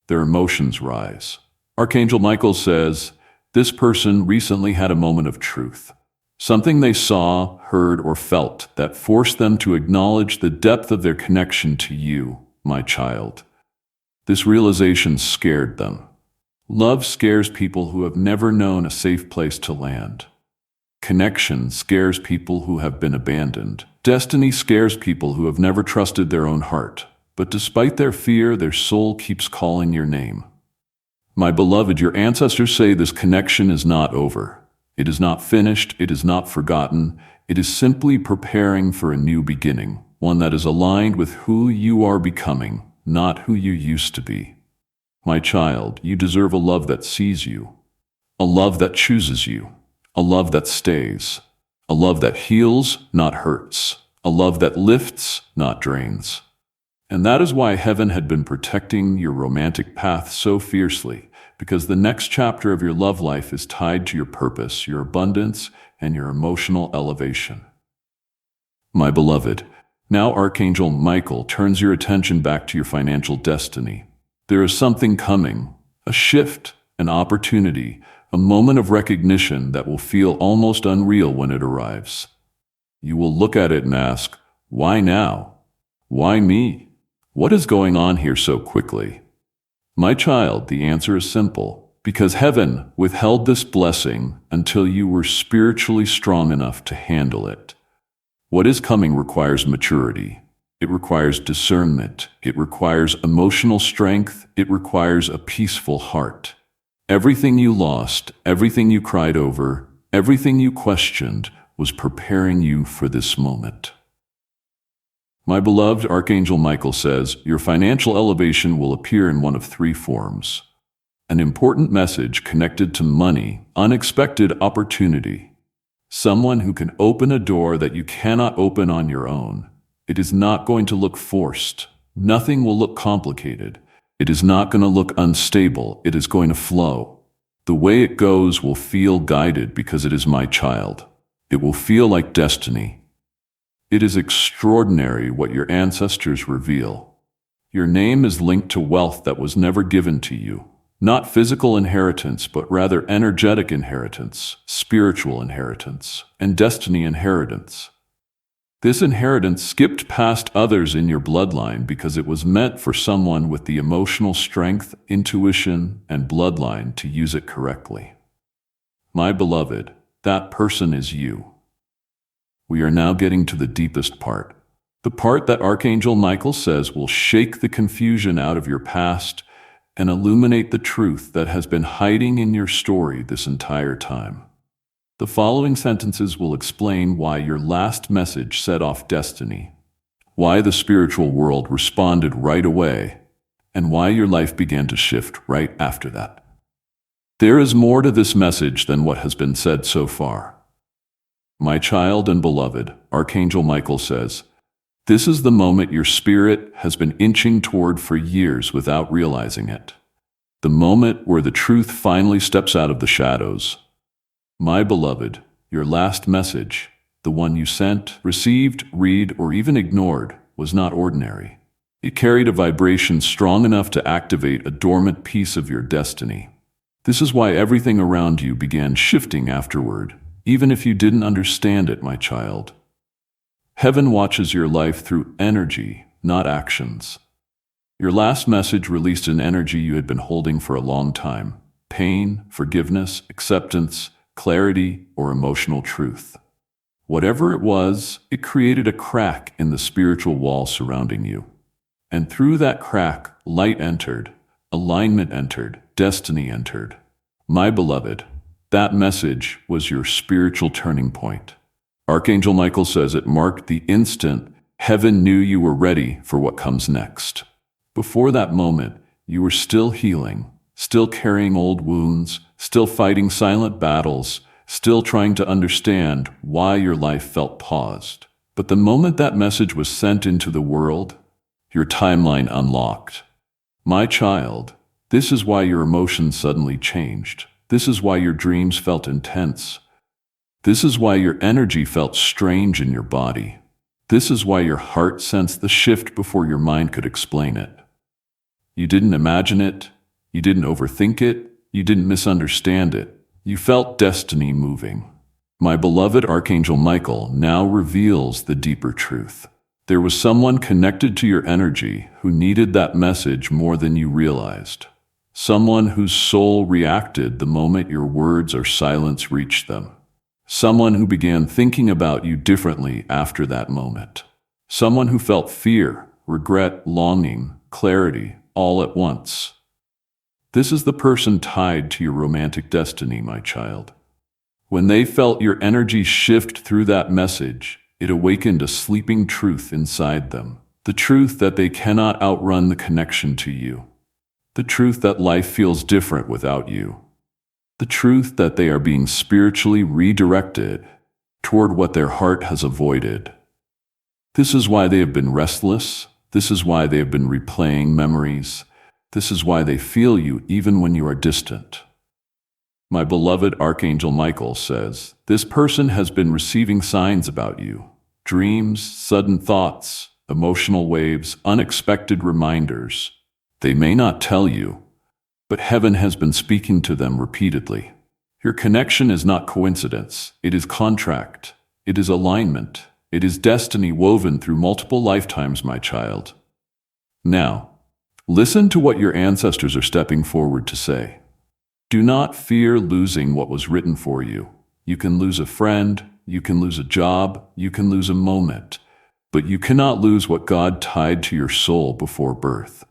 Their emotions rise. Archangel Michael says, this person recently had a moment of truth. Something they saw, heard, or felt that forced them to acknowledge the depth of their connection to you, my child. This realization scared them. Love scares people who have never known a safe place to land. Connection scares people who have been abandoned. Destiny scares people who have never trusted their own heart. But despite their fear, their soul keeps calling your name. My beloved, your ancestors say this connection is not over. It is not finished, it is not forgotten, it is simply preparing for a new beginning, one that is aligned with who you are becoming, not who you used to be. My child, you deserve a love that sees you, a love that chooses you, a love that stays, a love that heals, not hurts, a love that lifts, not drains. And that is why heaven had been protecting your romantic path so fiercely, because the next chapter of your love life is tied to your purpose, your abundance, and your emotional elevation. My beloved, now Archangel Michael turns your attention back to your financial destiny. There is something coming, a shift, an opportunity, a moment of recognition that will feel almost unreal when it arrives. You will look at it and ask, why now? Why me? What is going on here so quickly? My child, the answer is simple. Because heaven withheld this blessing until you were spiritually strong enough to handle it. What is coming requires maturity. It requires discernment. It requires emotional strength. It requires a peaceful heart. Everything you lost, everything you cried over, everything you questioned was preparing you for this moment. My beloved Archangel Michael says, your financial elevation will appear in one of three forms. An important message connected to money, unexpected opportunity. Someone who can open a door that you cannot open on your own. It is not going to look forced. Nothing will look complicated. It is not going to look unstable. It is going to flow. The way it goes will feel guided because it is my child. It will feel like destiny. It is extraordinary what your ancestors reveal. Your name is linked to wealth that was never given to you. Not physical inheritance, but rather energetic inheritance, spiritual inheritance, and destiny inheritance. This inheritance skipped past others in your bloodline because it was meant for someone with the emotional strength, intuition, and bloodline to use it correctly. My beloved, that person is you. We are now getting to the deepest part. The part that Archangel Michael says will shake the confusion out of your past and illuminate the truth that has been hiding in your story this entire time. The following sentences will explain why your last message set off destiny, why the spiritual world responded right away, and why your life began to shift right after that. There is more to this message than what has been said so far. My child and beloved, Archangel Michael says, this is the moment your spirit has been inching toward for years without realizing it. The moment where the truth finally steps out of the shadows. My beloved, your last message, the one you sent, received, read, or even ignored, was not ordinary. It carried a vibration strong enough to activate a dormant piece of your destiny. This is why everything around you began shifting afterward, even if you didn't understand it, my child. Heaven watches your life through energy, not actions. Your last message released an energy you had been holding for a long time. Pain, forgiveness, acceptance, clarity, or emotional truth. Whatever it was, it created a crack in the spiritual wall surrounding you. And through that crack, light entered, alignment entered, destiny entered. My beloved, that message was your spiritual turning point. Archangel Michael says it marked the instant heaven knew you were ready for what comes next. Before that moment, you were still healing, still carrying old wounds, still fighting silent battles, still trying to understand why your life felt paused. But the moment that message was sent into the world, your timeline unlocked. My child, this is why your emotions suddenly changed. This is why your dreams felt intense. This is why your energy felt strange in your body. This is why your heart sensed the shift before your mind could explain it. You didn't imagine it. You didn't overthink it. You didn't misunderstand it. You felt destiny moving. My beloved Archangel Michael now reveals the deeper truth. There was someone connected to your energy who needed that message more than you realized. Someone whose soul reacted the moment your words or silence reached them. Someone who began thinking about you differently after that moment. Someone who felt fear, regret, longing, clarity, all at once. This is the person tied to your romantic destiny, my child. When they felt your energy shift through that message, it awakened a sleeping truth inside them. The truth that they cannot outrun the connection to you. The truth that life feels different without you. The truth that they are being spiritually redirected toward what their heart has avoided. This is why they have been restless. This is why they have been replaying memories. This is why they feel you even when you are distant. My beloved Archangel Michael says, this person has been receiving signs about you. Dreams, sudden thoughts, emotional waves, unexpected reminders. They may not tell you, but heaven has been speaking to them repeatedly. Your connection is not coincidence. It is contract. It is alignment. It is destiny woven through multiple lifetimes, my child. Now, listen to what your ancestors are stepping forward to say. Do not fear losing what was written for you. You can lose a friend, you can lose a job, you can lose a moment, but you cannot lose what God tied to your soul before birth.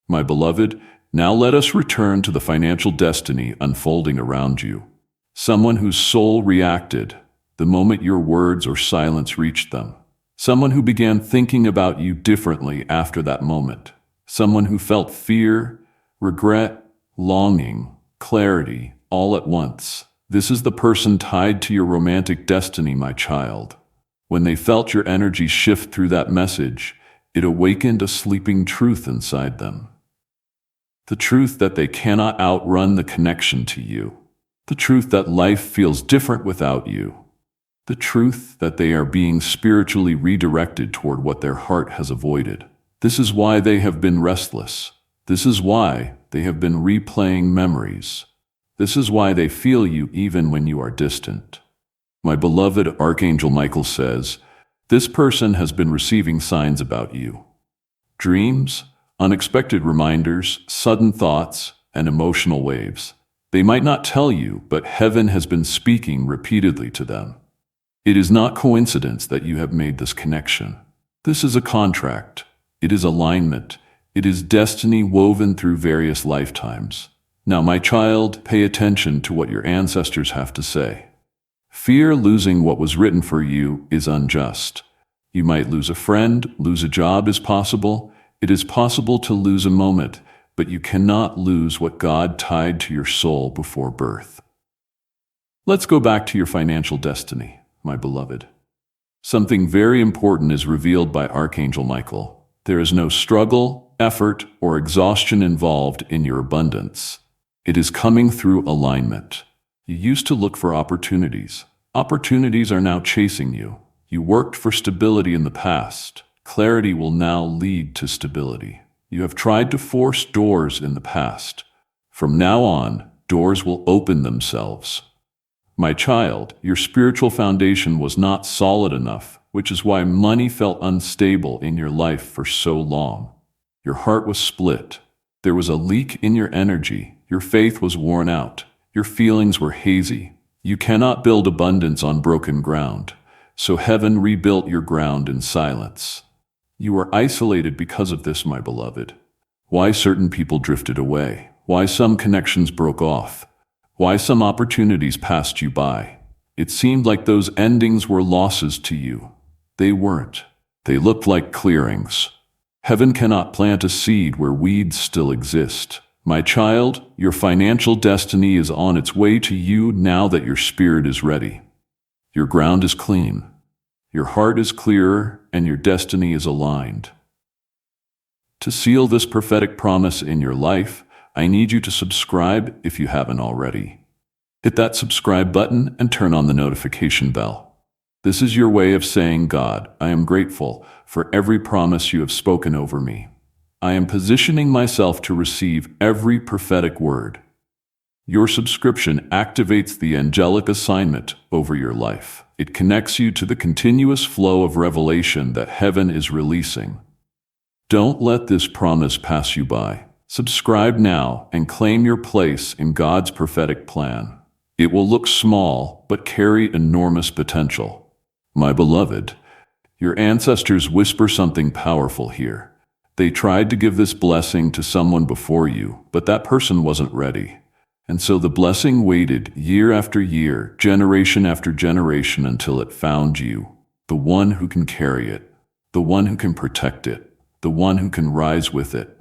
My beloved, now let us return to the financial destiny unfolding around you. Someone whose soul reacted the moment your words or silence reached them. Someone who began thinking about you differently after that moment. Someone who felt fear, regret, longing, clarity, all at once. This is the person tied to your romantic destiny, my child. When they felt your energy shift through that message, it awakened a sleeping truth inside them. The truth that they cannot outrun the connection to you. The truth that life feels different without you. The truth that they are being spiritually redirected toward what their heart has avoided. This is why they have been restless. This is why they have been replaying memories. This is why they feel you even when you are distant. My beloved Archangel Michael says, this person has been receiving signs about you. Dreams, unexpected reminders, sudden thoughts, and emotional waves. They might not tell you, but heaven has been speaking repeatedly to them. It is not coincidence that you have made this connection. This is a contract. It is alignment. It is destiny woven through various lifetimes. Now, my child, pay attention to what your ancestors have to say. Fear losing what was written for you is unjust. You might lose a friend, lose a job is possible. It is possible to lose a moment, but you cannot lose what God tied to your soul before birth. Let's go back to your financial destiny, my beloved. Something very important is revealed by Archangel Michael. There is no struggle, effort, or exhaustion involved in your abundance. It is coming through alignment. You used to look for opportunities. Opportunities are now chasing you. You worked for stability in the past. Clarity will now lead to stability. You have tried to force doors in the past. From now on, doors will open themselves. My child, your spiritual foundation was not solid enough, which is why money felt unstable in your life for so long. Your heart was split. There was a leak in your energy. Your faith was worn out. Your feelings were hazy. You cannot build abundance on broken ground, so heaven rebuilt your ground in silence. You were isolated because of this, my beloved. Why certain people drifted away. Why some connections broke off. Why some opportunities passed you by. It seemed like those endings were losses to you. They weren't. They looked like clearings. Heaven cannot plant a seed where weeds still exist. My child, your financial destiny is on its way to you now that your spirit is ready. Your ground is clean. Your heart is clearer, and your destiny is aligned. To seal this prophetic promise in your life, I need you to subscribe if you haven't already. Hit that subscribe button and turn on the notification bell. This is your way of saying, God, I am grateful for every promise you have spoken over me. I am positioning myself to receive every prophetic word. Your subscription activates the angelic assignment over your life. It connects you to the continuous flow of revelation that heaven is releasing. Don't let this promise pass you by. Subscribe now and claim your place in God's prophetic plan. It will look small, but carry enormous potential. My beloved, your ancestors whisper something powerful here. They tried to give this blessing to someone before you, but that person wasn't ready. And so the blessing waited year after year, generation after generation until it found you, the one who can carry it, the one who can protect it, the one who can rise with it.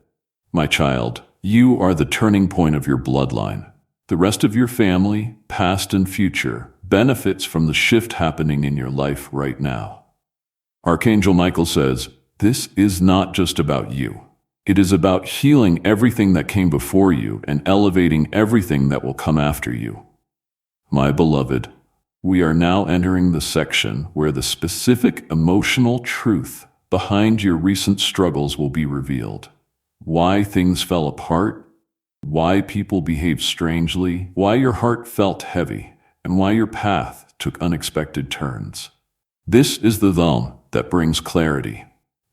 My child, you are the turning point of your bloodline. The rest of your family, past and future, benefits from the shift happening in your life right now. Archangel Michael says, this is not just about you. It is about healing everything that came before you and elevating everything that will come after you. My beloved, we are now entering the section where the specific emotional truth behind your recent struggles will be revealed. Why things fell apart, why people behaved strangely, why your heart felt heavy, and why your path took unexpected turns. This is the zone that brings clarity.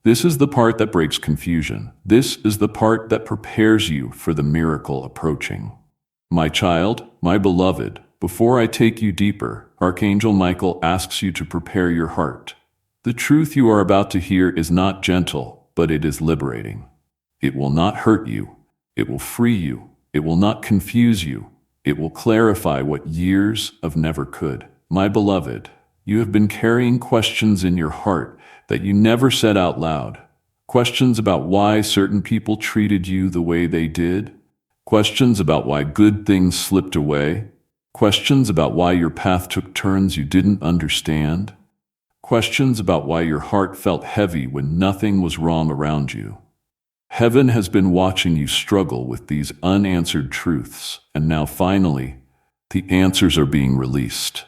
This is the part that breaks confusion. This is the part that prepares you for the miracle approaching. My child, my beloved, before I take you deeper, Archangel Michael asks you to prepare your heart. The truth you are about to hear is not gentle, but it is liberating. It will not hurt you. It will free you. It will not confuse you. It will clarify what years of never could. My beloved, you have been carrying questions in your heart that you never said out loud. Questions about why certain people treated you the way they did. Questions about why good things slipped away. Questions about why your path took turns you didn't understand. Questions about why your heart felt heavy when nothing was wrong around you. Heaven has been watching you struggle with these unanswered truths, and now finally, the answers are being released.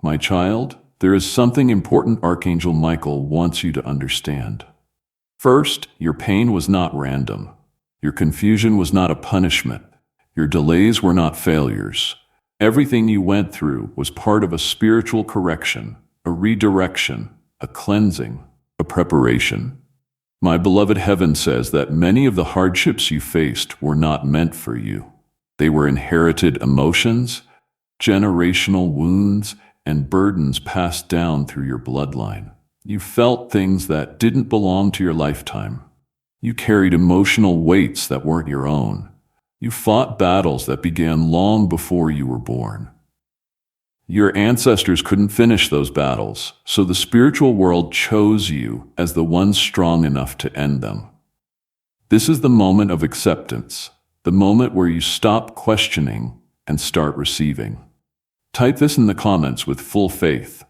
My child, there is something important Archangel Michael wants you to understand. First, your pain was not random. Your confusion was not a punishment. Your delays were not failures. Everything you went through was part of a spiritual correction, a redirection, a cleansing, a preparation. My beloved, heaven says that many of the hardships you faced were not meant for you. They were inherited emotions, generational wounds, and burdens passed down through your bloodline. You felt things that didn't belong to your lifetime. You carried emotional weights that weren't your own. You fought battles that began long before you were born. Your ancestors couldn't finish those battles, so the spiritual world chose you as the one strong enough to end them. This is the moment of acceptance, the moment where you stop questioning and start receiving. Type this in the comments with full faith.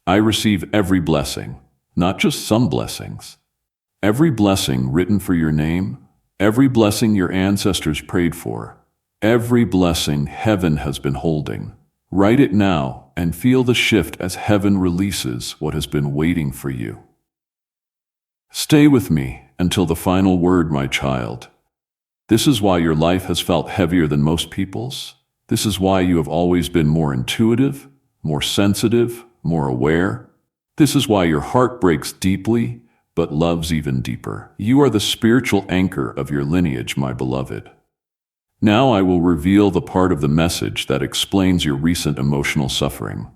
I receive every blessing, not just some blessings. Every blessing written for your name, every blessing your ancestors prayed for, every blessing heaven has been holding. Write it now and feel the shift as heaven releases what has been waiting for you. Stay with me until the final word, my child. This is why your life has felt heavier than most people's. This is why you have always been more intuitive, more sensitive, more aware. This is why your heart breaks deeply, but loves even deeper. You are the spiritual anchor of your lineage, my beloved. Now I will reveal the part of the message that explains your recent emotional suffering.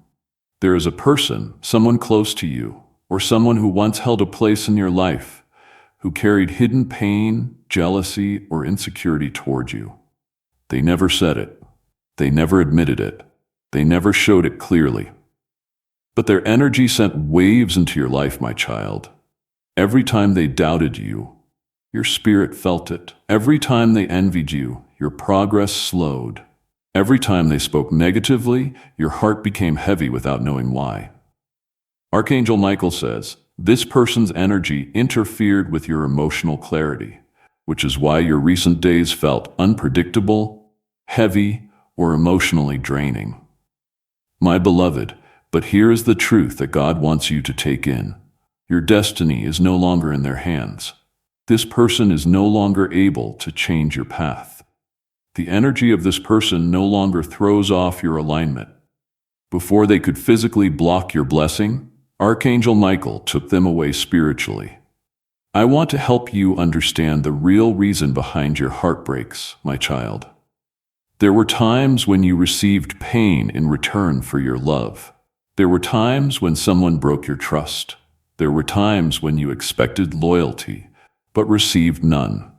There is a person, someone close to you, or someone who once held a place in your life, who carried hidden pain, jealousy, or insecurity toward you. They never said it. They never admitted it. They never showed it clearly. But their energy sent waves into your life, my child. Every time they doubted you, your spirit felt it. Every time they envied you, your progress slowed. Every time they spoke negatively, your heart became heavy without knowing why. Archangel Michael says, this person's energy interfered with your emotional clarity, which is why your recent days felt unpredictable, heavy, or emotionally draining. My beloved, but here is the truth that God wants you to take in. Your destiny is no longer in their hands. This person is no longer able to change your path. The energy of this person no longer throws off your alignment. Before they could physically block your blessing, Archangel Michael took them away spiritually. I want to help you understand the real reason behind your heartbreaks, my child. There were times when you received pain in return for your love. There were times when someone broke your trust. There were times when you expected loyalty, but received none.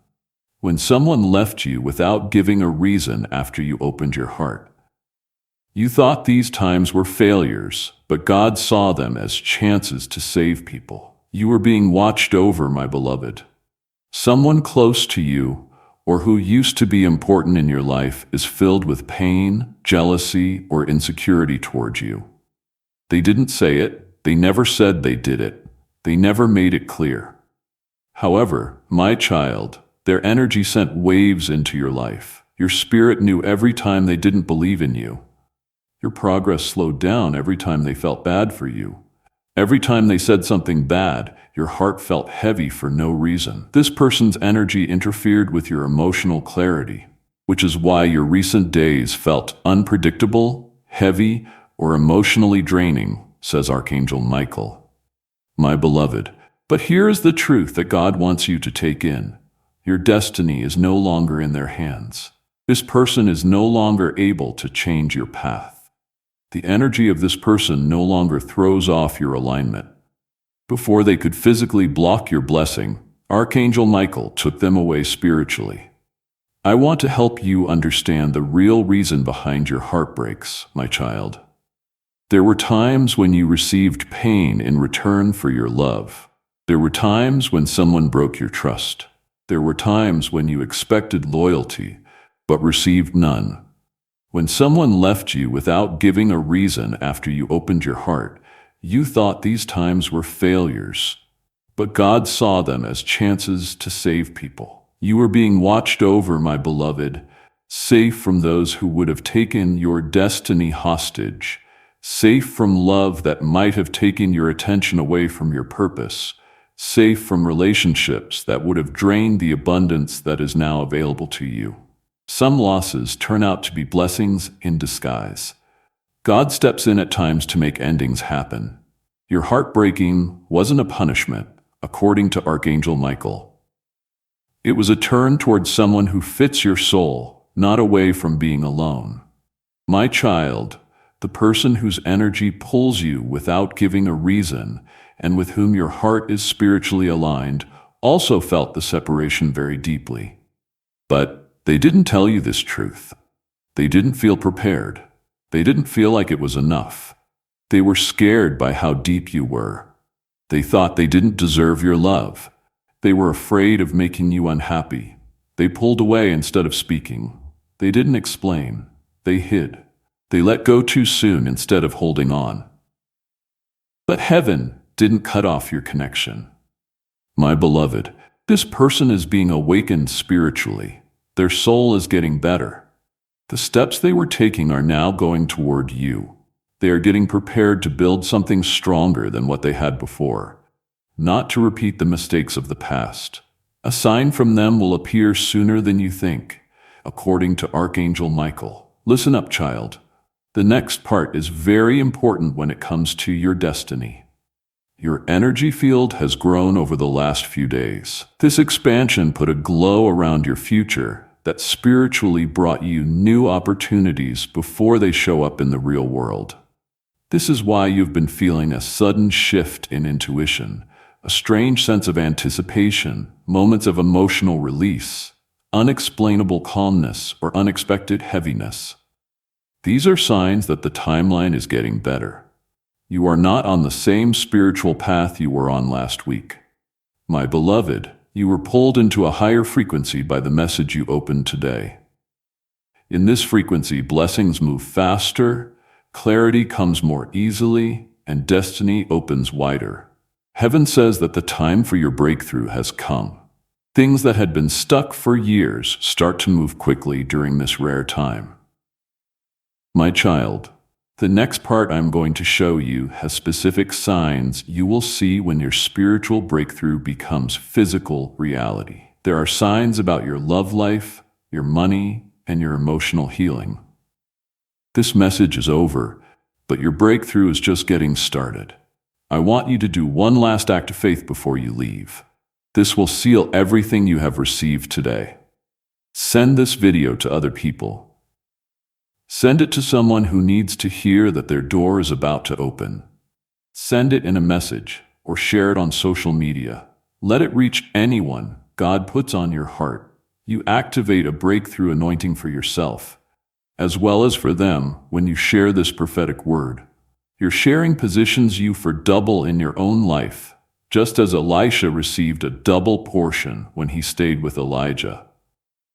When someone left you without giving a reason after you opened your heart. You thought these times were failures, but God saw them as chances to save people. You were being watched over, my beloved. Someone close to you, or who used to be important in your life, is filled with pain, jealousy, or insecurity towards you. They didn't say it. They never said they did it. They never made it clear. However, my child, their energy sent waves into your life. Your spirit knew every time they didn't believe in you. Your progress slowed down every time they felt bad for you. Every time they said something bad, your heart felt heavy for no reason. This person's energy interfered with your emotional clarity, which is why your recent days felt unpredictable, heavy, or emotionally draining, says Archangel Michael. My beloved, but here is the truth that God wants you to take in. Your destiny is no longer in their hands. This person is no longer able to change your path. The energy of this person no longer throws off your alignment. Before they could physically block your blessing, Archangel Michael took them away spiritually. I want to help you understand the real reason behind your heartbreaks, my child. There were times when you received pain in return for your love. There were times when someone broke your trust. There were times when you expected loyalty, but received none. When someone left you without giving a reason after you opened your heart, you thought these times were failures. But God saw them as chances to save people. You were being watched over, my beloved, safe from those who would have taken your destiny hostage, safe from love that might have taken your attention away from your purpose, safe from relationships that would have drained the abundance that is now available to you. Some losses turn out to be blessings in disguise. God steps in at times to make endings happen. Your heartbreaking wasn't a punishment, according to Archangel Michael. It was a turn towards someone who fits your soul, not away from being alone. My child, the person whose energy pulls you without giving a reason, and with whom your heart is spiritually aligned, also felt the separation very deeply. But they didn't tell you this truth. They didn't feel prepared. They didn't feel like it was enough. They were scared by how deep you were. They thought they didn't deserve your love. They were afraid of making you unhappy. They pulled away instead of speaking. They didn't explain. They hid. They let go too soon instead of holding on. But heaven didn't cut off your connection. My beloved, this person is being awakened spiritually. Their soul is getting better. The steps they were taking are now going toward you. They are getting prepared to build something stronger than what they had before, not to repeat the mistakes of the past. A sign from them will appear sooner than you think, according to Archangel Michael. Listen up, child. The next part is very important when it comes to your destiny. Your energy field has grown over the last few days. This expansion put a glow around your future that spiritually brought you new opportunities before they show up in the real world. This is why you've been feeling a sudden shift in intuition, a strange sense of anticipation, moments of emotional release, unexplainable calmness, or unexpected heaviness. These are signs that the timeline is getting better. You are not on the same spiritual path you were on last week. My beloved, you were pulled into a higher frequency by the message you opened today. In this frequency, blessings move faster, clarity comes more easily, and destiny opens wider. Heaven says that the time for your breakthrough has come. Things that had been stuck for years start to move quickly during this rare time. My child, the next part I'm going to show you has specific signs you will see when your spiritual breakthrough becomes physical reality. There are signs about your love life, your money, and your emotional healing. This message is over, but your breakthrough is just getting started. I want you to do one last act of faith before you leave. This will seal everything you have received today. Send this video to other people. Send it to someone who needs to hear that their door is about to open. Send it in a message or share it on social media. Let it reach anyone God puts on your heart. You activate a breakthrough anointing for yourself, as well as for them when you share this prophetic word. Your sharing positions you for double in your own life, just as Elisha received a double portion when he stayed with Elijah.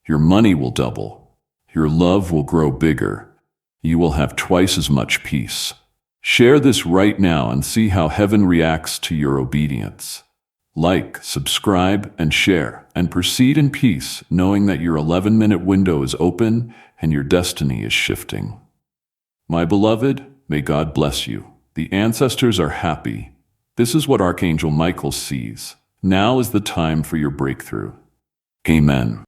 Your money will double. Your love will grow bigger. You will have twice as much peace. Share this right now and see how heaven reacts to your obedience. Like, subscribe, and share, and proceed in peace, knowing that your 11-minute window is open and your destiny is shifting. My beloved, may God bless you. The ancestors are happy. This is what Archangel Michael sees. Now is the time for your breakthrough. Amen.